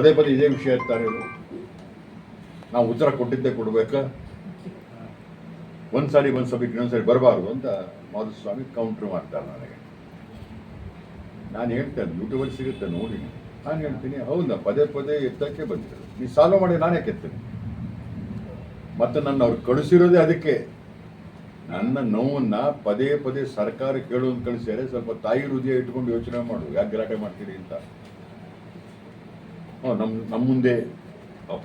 ಪದೇ ಪದೇ ಇದೇ ವಿಷಯ ಇರ್ತಾರೆ ಇವರು. ನಾವು ಉತ್ತರ ಕೊಟ್ಟಿದ್ದೇ ಕೊಡಬೇಕಾ, ಒಂದು ಸಭೆಗೆ ಇನ್ನೊಂದ್ಸರಿ ಬರಬಾರ್ದು ಅಂತ ಮಾಧುಸ್ವಾಮಿ ಕೌಂಟ್ರ್ ಮಾಡ್ತಾರೆ ನನಗೆ. ನಾನು ಹೇಳ್ತೇನೆ, ಯೂಟ್ಯೂಬಲ್ಲಿ ಸಿಗುತ್ತೆ ನೋಡಿ. ನಾನು ಹೇಳ್ತೀನಿ, ಹೌದಾ ಪದೇ ಪದೇ ಎತ್ತಕ್ಕೆ ಬಂದಿರೋದು, ನೀವು ಸಾಲ್ವ್ ಮಾಡಿ ನಾನೇ ಕೆತ್ತೀನಿ. ಮತ್ತು ನನ್ನ ಅವ್ರು ಕಳಿಸಿರೋದೇ ಅದಕ್ಕೆ. ನನ್ನ ನೋವನ್ನ ಪದೇ ಪದೇ ಸರ್ಕಾರ ಕೇಳೋದು ಕಳಿಸ್ಯಾರೆ. ಸ್ವಲ್ಪ ತಾಯಿ ಹೃದಯ ಇಟ್ಕೊಂಡು ಯೋಚನೆ ಮಾಡು, ಯಾಕೆ ಗಲಾಟೆ ಮಾಡ್ತೀರಿ ಅಂತ. ನಮ್ಮ ಮುಂದೆ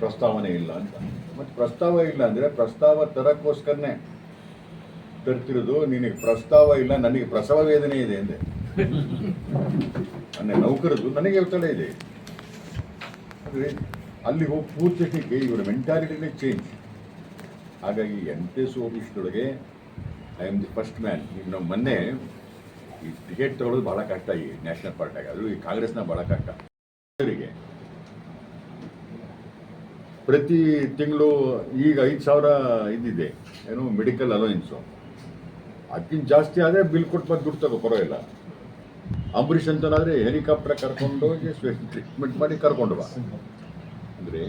ಪ್ರಸ್ತಾವನೆ ಇಲ್ಲ ಅಂತ. ಮತ್ತು ಪ್ರಸ್ತಾವ ಇಲ್ಲ ಅಂದರೆ ಪ್ರಸ್ತಾವ ತರಕ್ಕೋಸ್ಕರನೇ ತರ್ತಿರೋದು. ನಿನಗೆ ಪ್ರಸ್ತಾವ ಇಲ್ಲ, ನನಗೆ ಪ್ರಸವ ವೇದನೆ ಇದೆ ಅಂದೆ. ನನ್ನ ನೌಕರದು ನನಗೆ ಒತ್ತಡ ಇದೆ. ಅಂದರೆ ಅಲ್ಲಿ ಹೋಗಿ ಪೂರ್ತಿಗೆ ಇವರ ಮೆಂಟಾಲಿಟಿನೇ ಚೇಂಜ್. ಹಾಗಾಗಿ MPS ಆಫೀಸ್ದೊಳಗೆ I am the first man. ಈಗ ನಾವು ಮೊನ್ನೆ ಈ ಟಿಕೆಟ್ ತಗೊಳ್ಳೋದು ಭಾಳ ಕಷ್ಟ ಈ ನ್ಯಾಷನಲ್ ಪಾರ್ಟಿಯಾಗ, ಅದು ಈ ಕಾಂಗ್ರೆಸ್ನ ಭಾಳ ಕಷ್ಟ. ಅವರಿಗೆ ಪ್ರತಿ ತಿಂಗಳು ಈಗ 5,000 ಇದ್ದಿದೆ ಏನು ಮೆಡಿಕಲ್ ಅಲೋಯನ್ಸು. ಅದಕ್ಕಿಂತ ಜಾಸ್ತಿ ಆದರೆ ಬಿಲ್ ಕೊಟ್ಟು ಮತ್ತೆ ದುಡ್ಡು ತಗೋ, ಪರವಾಗಿಲ್ಲ. ಅಂಬರೀಷ್ ಅಂತನಾದರೆ ಹೆಲಿಕಾಪ್ಟರ್ ಕರ್ಕೊಂಡೋಗಿ ಟ್ರೀಟ್ಮೆಂಟ್ ಮಾಡಿ ಕರ್ಕೊಂಡು ಬಾ. ಅಂದರೆ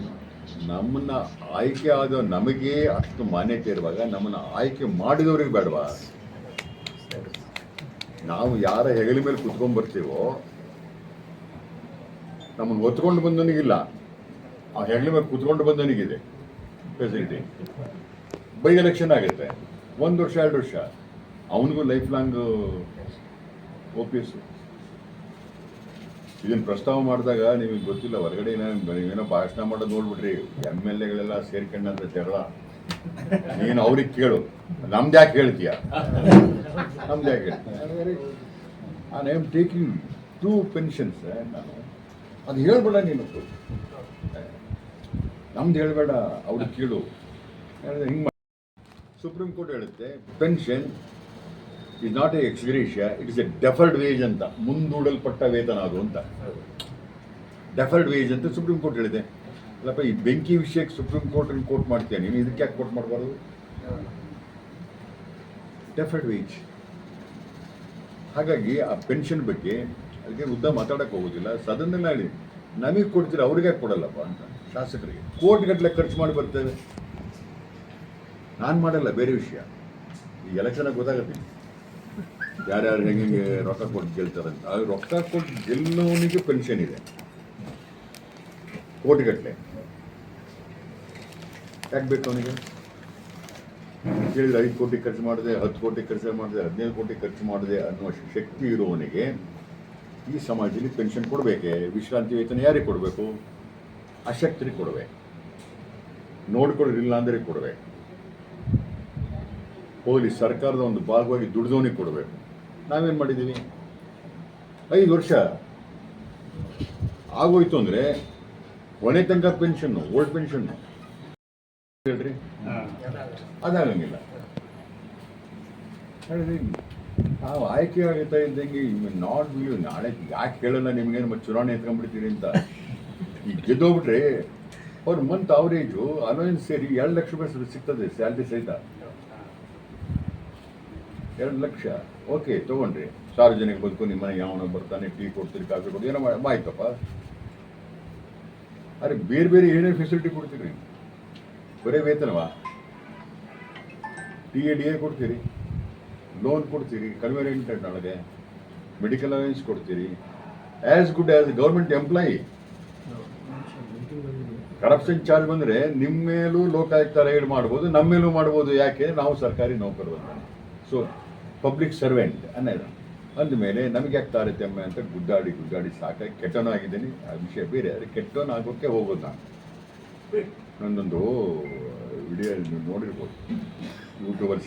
ನಮ್ಮನ್ನು ಆಯ್ಕೆ ಆದ ನಮಗೆ ಅಷ್ಟು ಮಾನ್ಯತೆ ಇರುವಾಗ ನಮ್ಮನ್ನು ಆಯ್ಕೆ ಮಾಡಿದವ್ರಿಗೆ ಬೇಡವಾ? ನಾವು ಯಾರ ಹೆಗಲ ಮೇಲೆ ಕುತ್ಕೊಂಡು ಬರ್ತೀವೋ, ನಮ್ಮನ್ನು ಒತ್ಕೊಂಡು ಬಂದವನಿಗಿಲ್ಲ, ಆ ಹೆಗಲ ಮೇಲೆ ಕುತ್ಕೊಂಡು ಬಂದವನಿಗಿದೆ ಫೆಸಿಲಿಟಿ. ಬೈ ಎಲೆಕ್ಷನ್ ಆಗುತ್ತೆ, 1 ವರ್ಷ 2 ವರ್ಷ, ಅವನಿಗೂ ಲೈಫ್ ಲಾಂಗ್ OPS. ಇದನ್ನು ಪ್ರಸ್ತಾವ ಮಾಡಿದಾಗ ನಿಮಗೆ ಗೊತ್ತಿಲ್ಲ, ಹೊರಗಡೆ ನೀವೇನೋ ಭಾಷಣ ಮಾಡೋದು ನೋಡ್ಬಿಟ್ರಿ, MLAಗಳೆಲ್ಲ ಸೇರ್ಕೊಂಡಂತ ಜಗಳ. ನೀನು ಅವ್ರಿಗೆ ಕೇಳು, ನಮ್ದು ಯಾಕೆ ಹೇಳ್ತೀಯ? ನಮ್ದು ಯಾಕೆ ಹೇಳ್ತೀಯ? I am taking 2 pensions. ನಾನು ಅದು ಹೇಳ್ಬೇಡ, ನೀನು ನಮ್ದು ಹೇಳಬೇಡ, ಅವ್ರಿಗೆ ಕೇಳು. ಹಿಂಗೆ ಸುಪ್ರೀಂ ಕೋರ್ಟ್ ಹೇಳುತ್ತೆ, pension is not a ex gratia, it is a deferred wage ಅಂತ. ಮುಂದೂಡಲ್ಪಟ್ಟ ವೇತನ ಅದು ಅಂತ. ಡೆಫರ್ಡ್ ವೇಜ್ ಅಂತ ಸುಪ್ರೀಂ ಕೋರ್ಟ್ ಹೇಳಿದೆ. ಅಲ್ಲಪ್ಪ, ಈ ಬೆಂಕಿ ವಿಷಯಕ್ಕೆ ಸುಪ್ರೀಂ ಕೋರ್ಟನ್ನು ಕೋರ್ಟ್ ಮಾಡ್ತೀಯ ನೀನು, ಇದಕ್ಕೆ ಯಾಕೆ ಕೋರ್ಟ್ ಮಾಡಬಾರ್ದು? Deferred wage. ಹಾಗಾಗಿ ಆ ಪೆನ್ಷನ್ ಬಗ್ಗೆ ಅದಕ್ಕೆ ಉದ್ದ ಮಾತಾಡೋಕ್ಕೆ ಹೋಗೋದಿಲ್ಲ. ಸದನ್ನೆಲ್ಲ ಹೇಳಿ ನಮಗೆ ಕೊಡ್ತೀರ, ಅವ್ರಿಗೆ ಕೊಡಲ್ಲಪ್ಪ ಅಂತ. ಶಾಸಕರಿಗೆ ಕೋಟಿಗಟ್ಟಲೆ ಖರ್ಚು ಮಾಡಿ ಬರ್ತೇವೆ. ನಾನು ಮಾಡಲ್ಲ, ಬೇರೆ ವಿಷಯ. ಈ ಎಲೆಕ್ಷನಾಗ ಗೊತ್ತಾಗತ್ತೆ ಯಾರ್ಯಾರು ಹೆಂಗೆ ರೊಕ್ಕ ಕೊಟ್ಟು ಗೆಲ್ತಾರಂತ. ಆ ರೊಕ್ಕ ಕೊಟ್ಟು ಗೆಲ್ಲೋನಿಗೆ ಪೆನ್ಷನ್ ಇದೆ ಕೋಟಿಗಟ್ಟಲೆ. ಯಾಕೆ ಬೇಕು ಅವನಿಗೆ? ಕೇಳಿದ್ರೆ 5 ಕೋಟಿ ಖರ್ಚು ಮಾಡಿದೆ, 10 ಕೋಟಿ ಖರ್ಚು ಮಾಡಿದೆ, 15 ಕೋಟಿ ಖರ್ಚು ಮಾಡಿದೆ ಅನ್ನುವ ಶಕ್ತಿ ಇರುವವನಿಗೆ ಈ ಸಮಾಜದಲ್ಲಿ ಪೆನ್ಷನ್ ಕೊಡಬೇಕೆ? ವಿಶ್ರಾಂತಿ ವೇತನ ಯಾರಿಗೆ ಕೊಡಬೇಕು? ಅಶಕ್ತರಿಗೆ ಕೊಡಬೇಕು, ನೋಡ್ಕೊಳ್ಳಿಲ್ಲ ಅಂದರೆ ಕೊಡಬೇಕು. ಹೋಗಲಿ, ಸರ್ಕಾರದ ಒಂದು ಭಾಗವಾಗಿ ದುಡಿದವನಿಗೆ ಕೊಡಬೇಕು. ನಾವೇನು ಮಾಡಿದ್ದೀವಿ? 5 ವರ್ಷ ಆಗೋಯ್ತು ಅಂದರೆ ಕೊನೆ ತನಕ ಪೆನ್ಷನ್ನು, ಓಲ್ಡ್ ಪೆನ್ಷನ್ನು ಹೇಳ್ರಿ, ಅದಾಗಂಗಿಲ್ಲ. ಹೇಳಿದ್ರಿ ನಾವು ಆಯ್ಕೆ ಆಗ್ತಾ ಇದ್ದಂಗೆ ನಾಟ್ ಬಿಲೀವ್. ನಾಳೆ ಯಾಕೆ ಹೇಳಲ್ಲ ನಿಮಗೇನು ಮತ್ತೆ ಚುನಾವಣೆ ಎತ್ಕೊಂಡ್ಬಿಡ್ತೀರಿ ಅಂತ. ಈಗ ಗೆದ್ದೋಗ್ಬಿಟ್ರೆ ಅವ್ರ ಮಂತ್ ಅವರೇಜು ಅಲೋಯನ್ಸ್ ಸೇರಿ 2 ಲಕ್ಷ ರೂಪಾಯಿ ಸಿಗ್ತದೆ, ಸ್ಯಾಲ್ರಿ ಸಹಿತ. 2 ಲಕ್ಷ ಓಕೆ ತೊಗೊಂಡ್ರಿ. ಸಾರ್ವಜನಿಕ ಬದುಕು, ನಿಮ್ಮ ಮನೆಗೆ ಯಾವನೋ ಬರ್ತಾನೆ, ಟೀ ಕೊಡ್ತೀರಿ, ಕಾಫಿ ಕೊಡ್ತೀರಿ, ಏನೋ ಆಯ್ತಪ್ಪ. ಅರೆ ಬೇರೆ ಬೇರೆ ಏನೇನು ಫೆಸಿಲಿಟಿ ಕೊಡ್ತೀರಿ? ಬರೀ ವೇತನವಾ? TADA ಕೊಡ್ತೀರಿ, ಲೋನ್ ಕೊಡ್ತೀರಿ, ಕಡಿಮೆ ರೇಟ್ ಒಳಗೆ ಮೆಡಿಕಲ್ ಅಲವೆನ್ಸ್ ಕೊಡ್ತೀರಿ. As good as government employee. Corruption charge ಬಂದರೆ ನಿಮ್ಮ ಮೇಲೂ ಲೋಕಾಯುಕ್ತ ರೈಡ್ ಮಾಡ್ಬೋದು, ನಮ್ಮ ಮೇಲೂ ಮಾಡ್ಬೋದು. ಯಾಕೆ? ನಾವು ಸರ್ಕಾರಿ ನೌಕರರು ಅಂತ. ಸೊ ಪಬ್ಲಿಕ್ ಸರ್ವೆಂಟ್ ಅನ್ನೋದು ಅಂದಮೇಲೆ ನಮಗೆ ಯಾಕೆ ತಾರತಮ್ಯ ಅಂತ ಗುದ್ದಾಡಿ ಸಾಕಾಗಿ ಕೆಟ್ಟನೂ ಆಗಿದ್ದೀನಿ. ಆ ವಿಷಯ ಬೇರೆ, ಅದಕ್ಕೆ ಕೆಟ್ಟವನು ಆಗೋಕ್ಕೆ ಹೋಗೋದು. ನಾನು ನನ್ನೊಂದು ವಿಡಿಯೋ ನೋಡಿರ್ಬೋದು ಯೂಟ್ಯೂಬಲ್ಲಿ